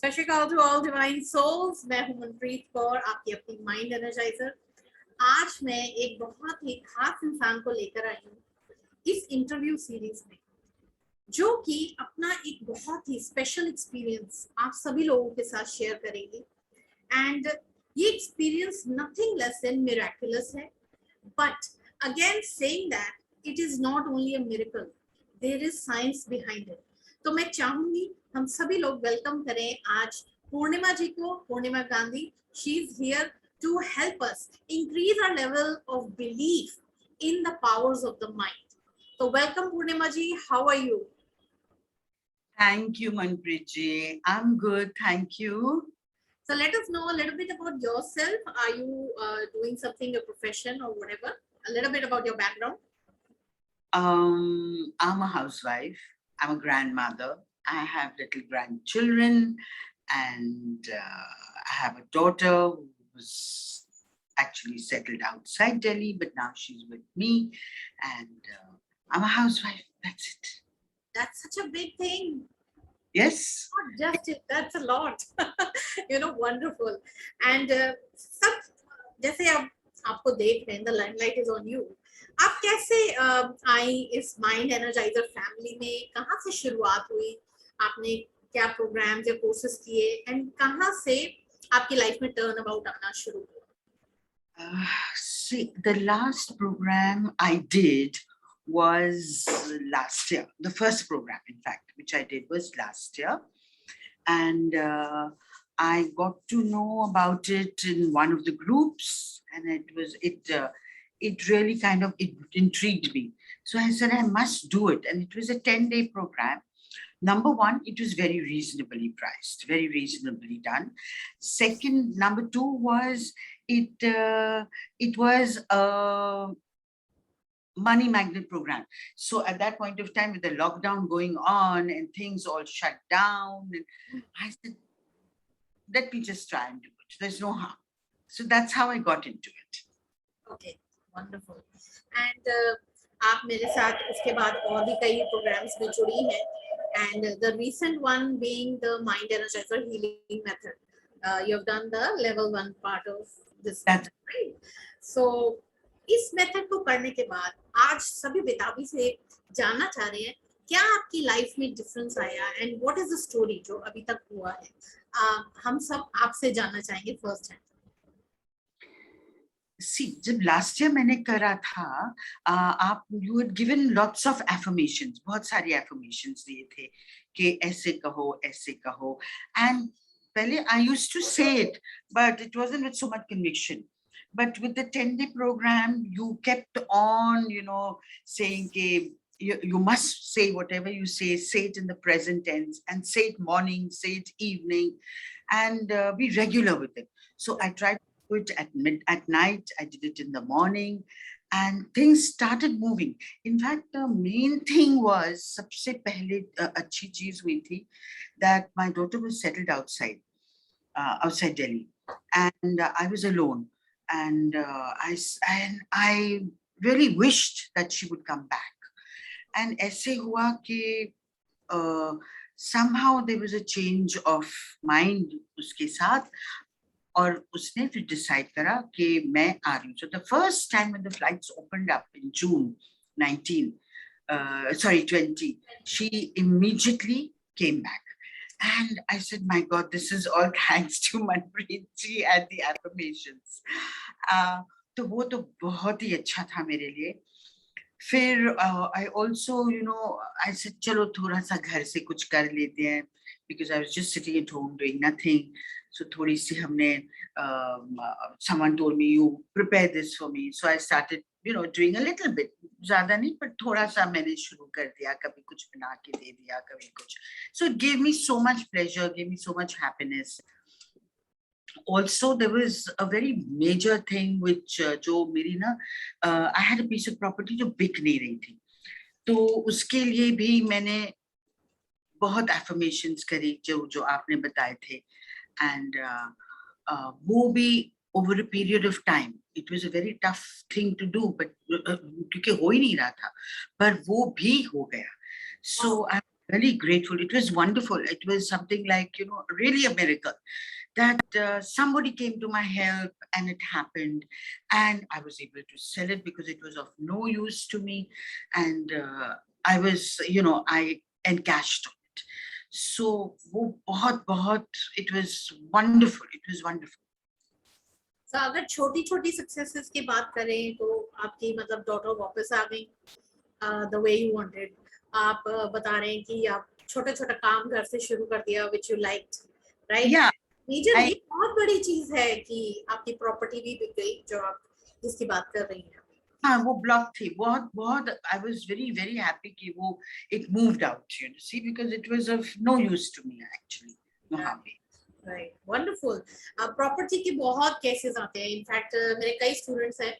सत श्री अकाल to all divine souls. मैं हूं मनप्रीत कौर, आपकी अपनी माइंड एनर्जाइजर। आज मैं एक बहुत ही खास इंसान को लेकर आई हूँ इस इंटरव्यू सीरीज में, जो कि अपना एक बहुत ही स्पेशल एक्सपीरियंस आप सभी लोगों के साथ शेयर करेंगे। एंड ये experience nothing less than miraculous है, but again saying that it is not only a miracle, there is science behind it. तो मैं चाहूंगी हम सभी लोग वेलकम करें आज पूर्णिमा जी को, Purnima Gandhi. She is here to help us increase our level of belief in the powers of the mind. तो welcome Purnima ji, how are you? Thank you, Manpreet ji. I'm good, thank you. So let us know a little bit about yourself. Are you doing something, your profession or whatever? A little bit about your background. I'm a housewife. I'm a grandmother. I have little grandchildren, and I have a daughter who's actually settled outside Delhi, but now she's with me. And I'm a housewife. That's it. That's such a big thing. Yes. Not just it, that's a lot. Wonderful. And सब जैसे अब आपको देख रहे हैं, the limelight is on you. आप कैसे आई इस माइंड एनर्जाइजर फैमिली में? कहाँ से शुरुआत हुई? आपने क्या प्रोग्राम्स या कोर्सेज किए एंड कहाँ से आपकी लाइफ में टर्न अबाउट आना शुरू हुआ? See, the last program I did was last year. The first program, in fact, which I did was last year. And I got to know about it in one of the groups, and it really kind of intrigued me. So I said I must do it, and it was a 10-day program. Number one, it was very reasonably priced, very reasonably done. Second, number two was it was a money magnet program. So at that point of time, with the lockdown going on and things all shut down, and I said, let me just try and do it. There's no harm. So that's how I got into it. Okay, wonderful. And आप मेरे साथ उसके बाद और भी कई programmes में जुड़ी हैं, and the recent one being the mind energizer healing method. You have done the level 1 part of this. That's right. So इस मेथड को करने के बाद आज सभी बेताबी से जानना चाह रहे हैं क्या आपकी लाइफ में डिफरेंस आया and what is the story जो अभी तक हुआ है। हम सब आपसे जानना चाहेंगे फर्स्ट हैंड। See, जब लास्ट ईयर मैंने करा था, आप you had given lots of affirmations, बहुत सारी एफर्मेशंस दिए थे कि ऐसे कहो, एंड पहले आई यूज्ड टू से it, but it wasn't with so much conviction. But with the 10-day program, you kept on, saying you must say whatever you say it in the present tense, and say it morning, say it evening, and be regular with it. So I tried to do it at night. I did it in the morning, and things started moving. In fact, the main thing was, सबसे पहले अच्छी चीज हुई थी that my daughter was settled outside Delhi, and I was alone. And I really wished that she would come back. And ऐसे हुआ कि somehow there was a change of mind उसके साथ, और उसने फिर decide करा कि मैं आ रही हूँ. So the first time when the flights opened up in June 20, she immediately came back. And I said, my God, this is all thanks to Manpreet ji and the affirmations. तो वो तो बहुत ही अच्छा था मेरे लिए. फिर I also, I said, चलो थोड़ा सा घर से कुछ कर लेते हैं, because I was just sitting at home doing nothing. So थोड़ी सी हमने, someone told me, you prepare this for me. So I started, doing a little bit. ज़्यादा नहीं, पर थोड़ा सा मैंने शुरू कर दिया, कभी कुछ बना के दे दिया, कभी कुछ. So it gave me so much pleasure, gave me so much happiness. Also, there was a very major thing which जो मेरी ना, I had a piece of property जो बिक नहीं रही थी, तो उसके लिए भी मैंने बहुत affirmations करी जो आपने बताए थे, and वो भी over a period of time. It was a very tough thing to do, but क्योंकि हो ही नहीं रहा था, पर वो भी हो गया. So I'm really grateful. It was wonderful. It was something like, you know, really a miracle that somebody came to my help and it happened. And I was able to sell it because it was of no use to me. And I was, you know, I encashed on it. So, वो बहुत बहुत, it was wonderful. It was wonderful. So अगर छोटी छोटी successes की बात करें तो आपकी मतलब डॉटर वापस आ गई द वे यू वांटेड. आप बता रहे हैं कि आप छोटा छोटा काम घर से शुरू कर दिया which you liked, right? Yeah, major I ये बहुत बड़ी चीज है कि आपकी प्रॉपर्टी भी बिक गई जो आप जिसकी बात कर रही हैं. हाँ वो ब्लॉक थी बहुत बहुत. I was very very happy कि वो it moved out, you know, see, because it was of no use to me actually वहाँ पे. Right, wonderful. प्रॉपर्टी के बहुत केसेस आते हैं. इनफैक्ट मेरे कई स्टूडेंट्स हैं,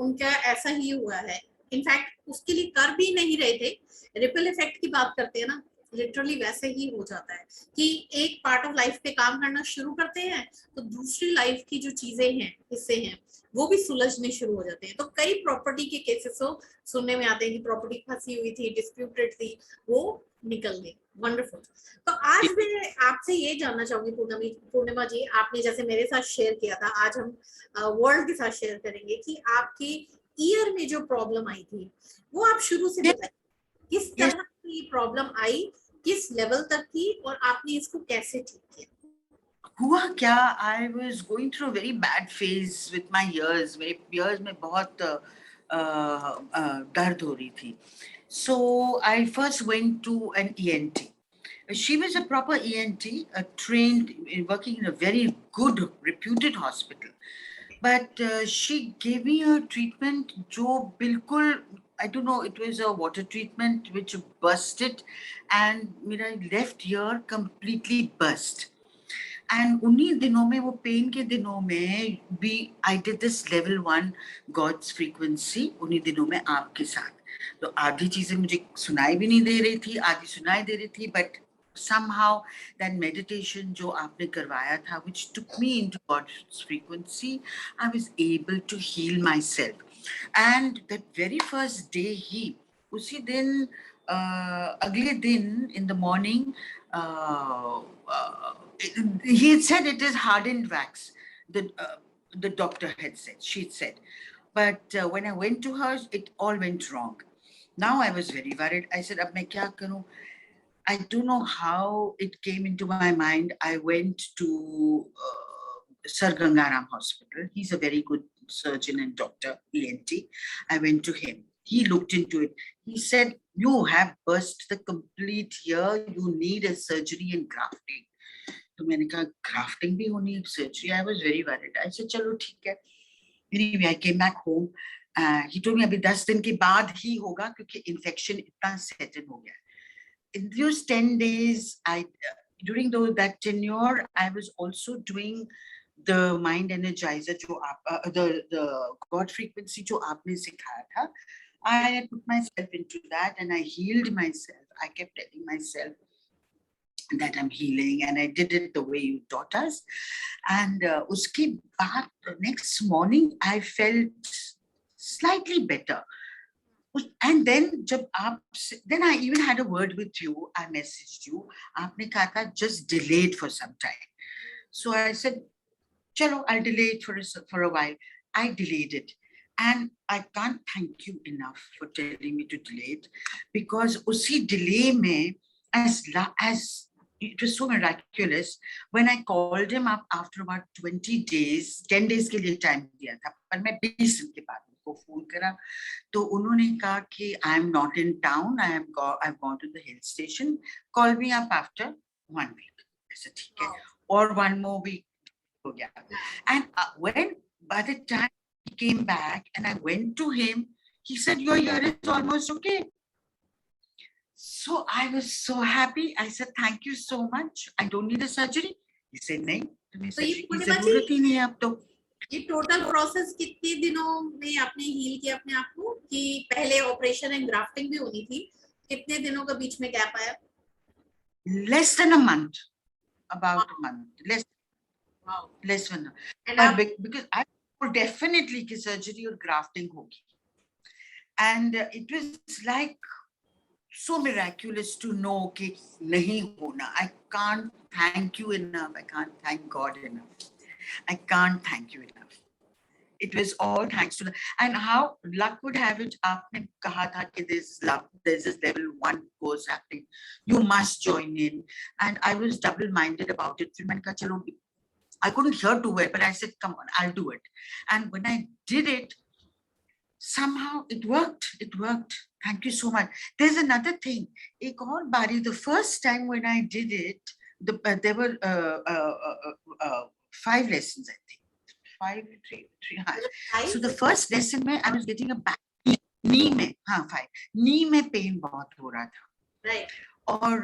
उनका ऐसा ही हुआ है. इनफैक्ट उसके लिए कर भी नहीं रहे थे. रिपल इफेक्ट की बात करते हैं ना, लिटरली वैसे ही हो जाता है कि एक पार्ट ऑफ लाइफ पे काम करना शुरू करते हैं तो दूसरी लाइफ की जो चीजें हैं, हिस्से हैं, वो भी सुलझने शुरू हो जाते हैं. तो कई प्रॉपर्टी के केसेस सुनने में आते हैं कि प्रॉपर्टी फंसी हुई थी, डिस्प्यूटेड थी, वो निकल गई. वंडरफुल. तो आज मैं आपसे ये जानना चाहूंगी पूर्णिमा जी, आपने जैसे मेरे साथ शेयर किया था, आज हम वर्ल्ड के साथ शेयर करेंगे कि आपकी ईयर में जो प्रॉब्लम आई थी वो आप शुरू से बताइए. किस तरह की प्रॉब्लम आई, किस लेवल तक थी और आपने इसको कैसे ठीक किया? हुआ क्या, I was going through a very bad phase with my ears. मेरे ears में बहुत दर्द हो रही थी. So I first went to an ENT. She was a proper ENT, trained, working in a very good, reputed hospital. But she gave me a treatment जो बिल्कुल, I don't know, it was a water treatment which busted and मेरा left ear completely burst. And उन्हीं दिनों में, वो pen के दिनों में भी I did this level 1 God's frequency उन्हीं दिनों में आपके साथ. तो आधी चीजें मुझे सुनाई भी नहीं दे रही थी, आधी सुनाई दे रही थी, but somehow that meditation जो आपने करवाया था, which took me into God's frequency, I was able to heal myself. And that very first day ही, उसी दिन अगले दिन in the morning, he had said it is hardened wax. The doctor had said, she had said. But when I went to her, it all went wrong. Now I was very worried. I said, अब मैं क्या करूं? I don't know how it came into my mind. I went to Sir Gangaram Hospital. He's a very good surgeon and doctor, ENT. I went to him. He looked into it. He said, you have burst the complete ear. You need a surgery and grafting. तो मैंने कहा grafting भी होनी है, surgery. I was very worried. I said, चलो ठीक है. Anyway, I came back home. He told me अभी 10 दिन के बाद ही होगा क्योंकि infection इतना settle हो गया. In those 10 days, during that tenure, I was also doing the mind energizer, the God frequency, जो आपने सिखाया था. I put myself into that and I healed myself. I kept telling myself that I'm healing, and I did it the way you taught us. And uske baad, next morning, I felt slightly better. And then then I even had a word with you. I messaged you. आपने कहा था just delay it for some time. So I said, chalo, I'll delay it for a while. I delayed it. And I can't thank you enough for telling me to delay it, because usi delay mein, as it was so miraculous, when I called him up after about 20 days, 10 days के लिए time दिया था, पर मैं 20 दिन के बाद उनको फोन करा, तो उन्होंने कहा कि I am not in town, I've gone to the hill station, call me up after 1 week. I said ठीक है, or 1 more week हो गया. And when by the time he came back and I went to him, he said your ear is almost okay. So I was so happy. I said, thank you so much. I don't need a surgery. He said, नहीं, तुम्हें surgery की जरूरत ही नहीं है अब तो. ये total process कितने दिनों में आपने हील किया अपने आप को, कि पहले ऑपरेशन एंड ग्राफ्टिंग भी होनी थी, कितने दिनों के बीच में गैप आया? Less than a month, about a month, less than a month. Because I would definitely कि surgery or grafting होगी. And it was like so miraculous to know कि नहीं होना. I can't thank you enough. I can't thank God enough. I can't thank you enough. It was all thanks to the, and how luck would have it. आपने कहा था कि there's this level 1 course happening. You must join in. And I was double-minded about it. फिर मैंने कहा चलो, I couldn't hear too well, but I said, come on, I'll do it. And when I did it, somehow it worked. It worked. Thank you so much. There's another thing. एक और बारी, the first time when I did it, there were 5 lessons, I think. 5, 3. So the first lesson में I was getting a back knee में, हाँ 5 knee में pain बहुत हो रहा था. Right. और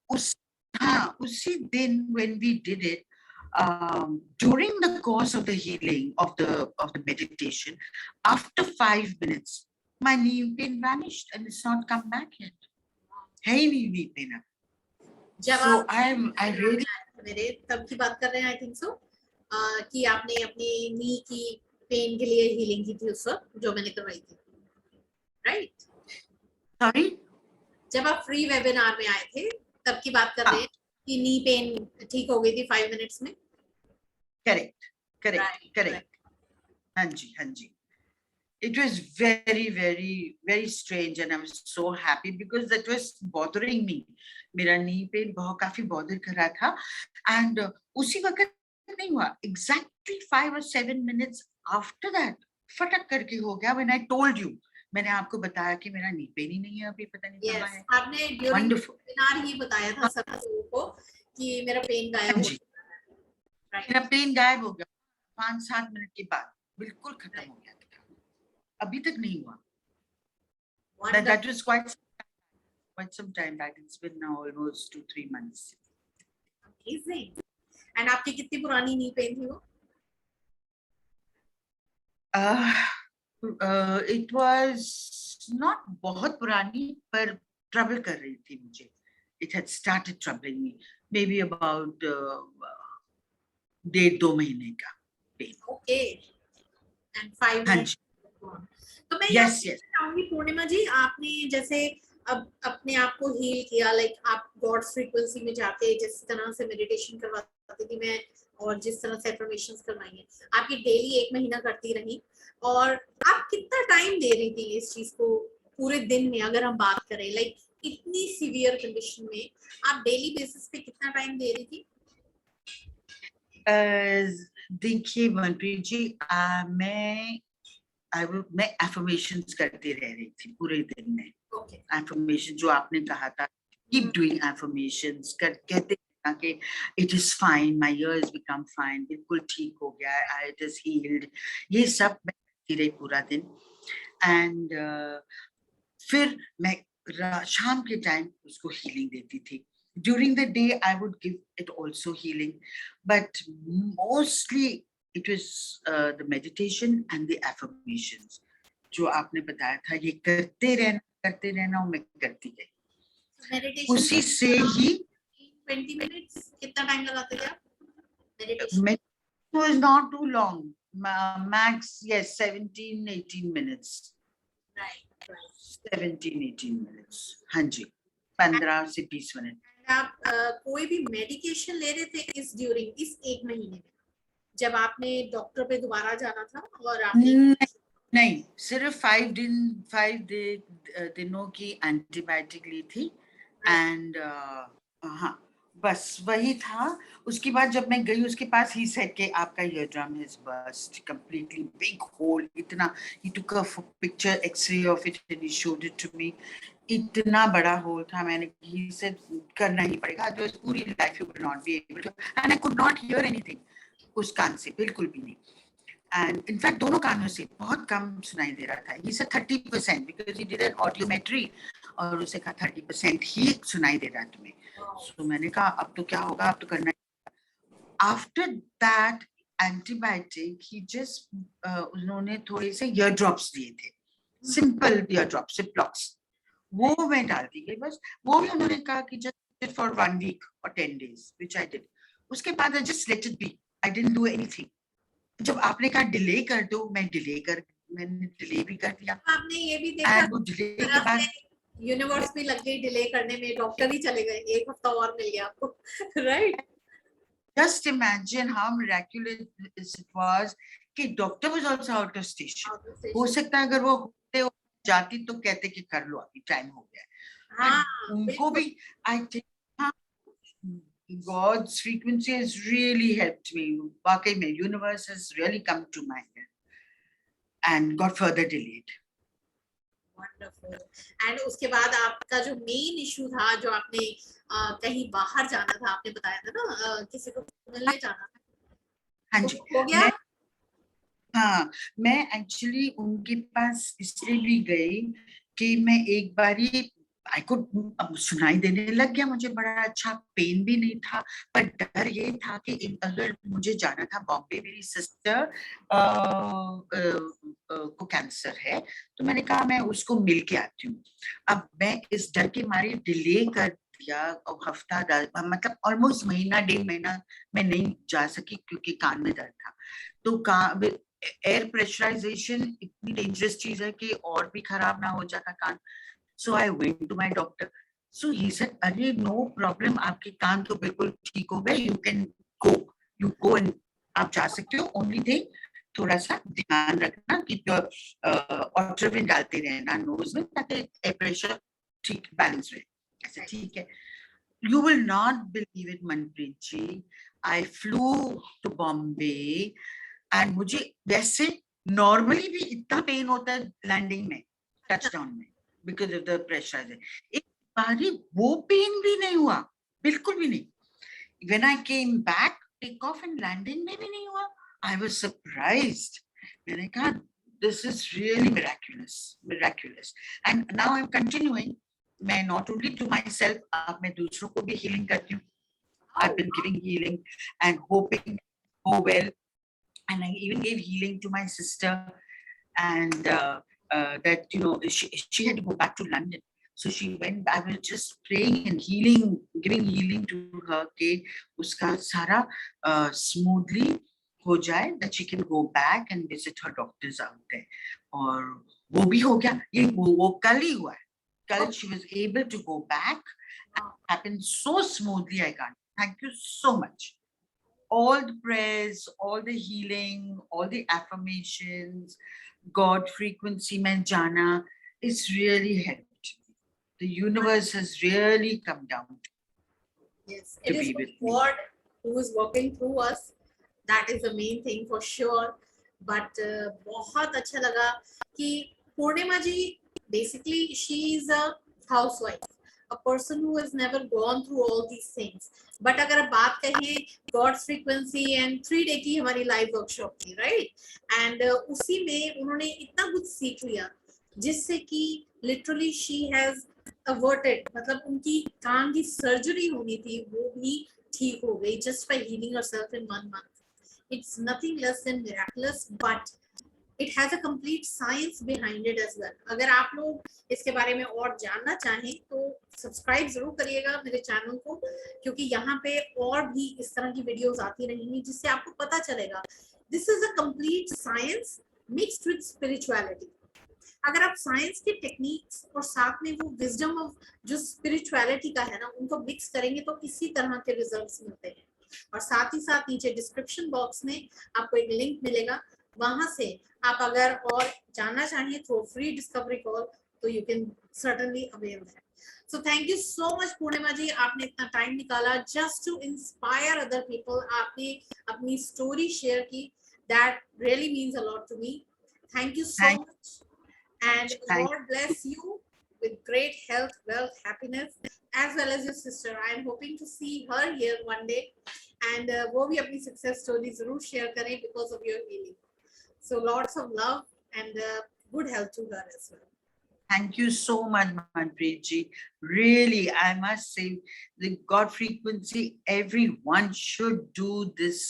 उसी दिन when we did it, during the course of the healing of the meditation, after 5 minutes, my knee pain vanished and it's not come back yet. है ही नहीं knee pain अब. So I really, मेरे तब की बात कर रहे हैं, I think so, कि आपने अपनी नी की पेन के लिए हीलिंग की थी उस वक्त जो मैंने करवाई थी, राइट? sorry, जब आप फ्री वेबिनार में आए थे तब की बात कर रहे हैं कि नी पेन ठीक हो गई थी 5 मिनट्स में. correct. हाँ जी. It was very, very, very strange, and I was so happy because that was bothering me. मेरा knee pain बहुत काफी bother कर रहा था, and उसी वक्त नहीं हुआ. Exactly 5 or 7 minutes after that, फटक करके हो गया. When I told you, मैंने आपको बताया कि मेरा knee pain ही नहीं है अभी, पता नहीं कहाँ है. आपने during webinar ही बताया था सब लोगों को कि मेरा पेन गायब हो गया. मेरा पेन गायब हो गया 5-7 मिनट के बाद, बिल्कुल खत्म हो गया. अभी तक नहीं हुआ. That was quite some time back. It's been now almost 2-3 months. Amazing. And आपकी कितनी पुरानी नी पेन थी वो? It was not बहुत पुरानी, पर trouble कर रही थी मुझे. It had started troubling me. Maybe about 1.5-2 महीने का पेन. Okay. And 5 minutes. तो मैं चाहूंगी पूर्णिमा जी, आपने जैसे अब अपने आप को हील किया, लाइक आप गॉड्स फ्रीक्वेंसी में जाके जिस तरह से मेडिटेशन करवाती थी मैं, और जिस तरह से एफर्मेशंस करवाई हैं, आपकी डेली 1 महीना करती रही, और आप कितना टाइम दे रही थी इस चीज को पूरे दिन में? अगर हम बात करें लाइक इतनी सीवियर कंडीशन में आप डेली बेसिस पे कितना टाइम दे रही थी? देखिए मनप्रीत जी, मैं एफर्मेशंस करती रह रही थी पूरे दिन में. एफर्मेशन जो आपने कहा था, कीप डूइंग एफर्मेशंस, कहते हैं कि it is fine, my years become fine, बिल्कुल ठीक हो गया, इट इज हील्ड. ये सब मैं करती रही पूरा दिन. एंड फिर मैं शाम के टाइम उसको हीलिंग देती थी. During the day, I would give it also healing, but mostly it was the meditation and the affirmations. जो आपने बताया था, ये करते रहना और मैं करती गई. उसी से ही 20 minutes कितना टाइम लगाते थे आप? Meditation was not too long, max 17-18 minutes. Right. 17-18 minutes. हाँ जी, 15 से 20 मिनट. आप कोई भी मेडिकेशन ले रहे थे इस ड्यूरिंग इस 1 महीने में, जब आपने डॉक्टर पे दोबारा जाना था? और आपने नहीं, सिर्फ 5 दिनों की एंटीबायोटिक ली थी. एंड हाँ, बस वही था. उसके बाद जब मैं गई उसके पास, ही सेड कि आपका eardrum has burst completely, big hole, इतना. He took a picture, x-ray of it and he showed it to me. इतना बड़ा होल था. मैंने ही सेड करना ही पड़ेगा, अदरवाइज पूरी life you will not be able to. And I could not hear anything उस कान से, बिल्कुल भी नहीं. एंड इनफैक्ट दोनों कानों से बहुत कम सुनाई दे रहा था. He said 30% because he did an audiometry, और उसे कहा 30% ही सुनाई दे रहा है तुम्हें. तो मैंने कहा अब तो क्या होगा, अब तो करना. After that antibiotic he just उन्होंने थोड़े से ईयर ड्रॉप्स दिए थे, सिंपल ईयर ड्रॉप्स, सिप्लॉक्स. वो मैं डालती गई बस. वो भी उन्होंने कहा कि just for 1 week or 10 days, which I did. उसके बाद I just let it be. I didn't do anything. जब आपने कहा डिले कर दो, मैंने डिले भी कर दिया. आपने ये भी देखा वो डिले के बाद यूनिवर्स भी लग गई डिले करने में, डॉक्टर ही चले गए, 1 हफ्ता और मिल गया आपको, right? Just imagine how miraculous it was कि doctor was also out of station. हो सकता है अगर वो होते जाती तो कहते कि कर लो अभी टाइम हो गया, हाँ, but उनको भी I think हाँ, God's frequency has really helped me. वाकई में universe has really come to my help and got further delayed. Wonderful. And उसके बाद आपका जो मेन इशू था, जो आपने कहीं बाहर जाना था, आपने बताया था ना, किसी को मिलने जाना था, हाँ तो जी, हो गया? हाँ, मैं एक्चुअली उनके पास इसलिए भी गई कि मैं एक बारी आई कुड, अब सुनाई देने लग गया मुझे, बड़ा अच्छा, पेन भी नहीं था, पर डर ये था कि अगर मुझे जाना था बॉम्बे, मेरी सिस्टर को कैंसर है, तो मैंने कहा मैं उसको मिल के आती हूँ। अब मैं इस डर के मारे डिले कर दिया, हफ्ता मतलब ऑलमोस्ट महीना 1.5 महीना मैं नहीं जा सकी क्योंकि कान में दर्द था। तो एयर प्रेशराइजेशन इतनी डेंजरस चीज है कि और भी खराब ना हो जाता कान। So I went to my doctor, so he said अरे नो प्रॉब्लम, आपके कान तो बिल्कुल ठीक हो गए, यू गो एंड आप जा सकते हो, ओनली थिंग थोड़ा सा ध्यान रखना कि ऑट्रोविन डालते रहना नोज में ताकि एयर प्रेशर ठीक बैलेंस रहे। ऐसा ठीक है। You will not believe it Manpreet ji, I flew to Bombay and मुझे वैसे नॉर्मली भी इतना पेन होता है लैंडिंग में, टचडाउन में, बिकॉज ऑफ द प्रेशर। एक बारी वो पेन भी नहीं हुआ, बिल्कुल भी नहीं। When I came back, take off and landing में भी नहीं हुआ। I was surprised. मैंने कहा this is really miraculous and now I am continuing. मैं not only to myself, अब मैं दूसरों को भी हीलिंग करती हूँ। I've been giving healing and hoping go well, and I even gave healing to my sister, and that she had to go back to London, so she went. I was just praying and healing, giving healing to her कि उसका सारा smoothly हो जाए, that she can go back and visit her doctors out there. और वो भी हो गया, ये वो कल ही हुआ है, कल she was able to go back. It happened so smoothly. I can't. Thank you so much. All the prayers, all the healing, all the affirmations, God frequency mein jana is really helped. The universe has really come down Yes, to it is be with me. God who is working through us. That is the main thing for sure. But बहुत अच्छा लगा कि पूर्णिमा जी, basically she is a housewife, a person who has never gone through all these things. But अगर बात कहें God's frequency and 3 day की हमारी live workshop थी, right? And उसी में उन्होंने इतना कुछ सीख लिया जिससे कि literally she has averted, मतलब उनकी कान की सर्जरी होनी थी वो भी ठीक हो गई just by healing herself in 1 month. It's nothing less than miraculous, but it has a complete science behind it as well. अगर आप लोग इसके बारे में और जानना चाहें तो सब्सक्राइब जरूर करिएगा मेरे चैनल को, क्योंकि यहाँ पे और भी इस तरह की वीडियोस आती रहेंगी जिससे आपको पता चलेगा this is a complete science mixed with spirituality. अगर आप साइंस के टेक्निक्स और साथ में वो विजडम ऑफ जो स्पिरिचुअलिटी का है ना, उनको मिक्स करेंगे तो इसी तरह के रिजल्ट्स मिलते हैं। और साथ ही साथ नीचे डिस्क्रिप्शन बॉक्स में आपको एक लिंक मिलेगा, वहां से आप अगर और जानना चाहें थ्रू फ्री डिस्कवरी कॉल तो you can certainly avail that. So thank you so much Purnima ji, आपने इतना टाइम निकाला just to inspire other people. आपने अपनी स्टोरी शेयर की, that really means a lot to me. Thank you so much and God bless you with great health, wealth, happiness, as well as your sister. I am hoping to see her here one day, and वो भी अपनी success story जरूर share करें because of your healing. So lots of love and good health to her as well. Thank you so much, Manpreet ji. Really, I must say, the God frequency, everyone should do this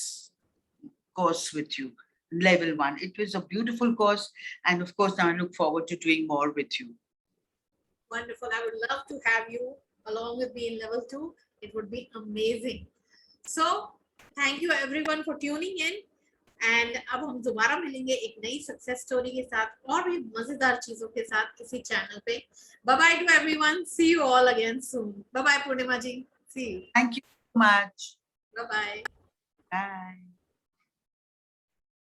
course with you. Level 1. It was a beautiful course, and of course, now I look forward to doing more with you. Wonderful. I would love to have you along with me in level 2. It would be amazing. So, thank you everyone for tuning in. And अब हम दोबारा मिलेंगे एक नई success story के साथ और भी मजेदार चीजों के साथ इसी चैनल पे. Bye bye to everyone. See you all again soon. Bye bye Purnima ji. See you. Thank you so much. Bye bye. Bye.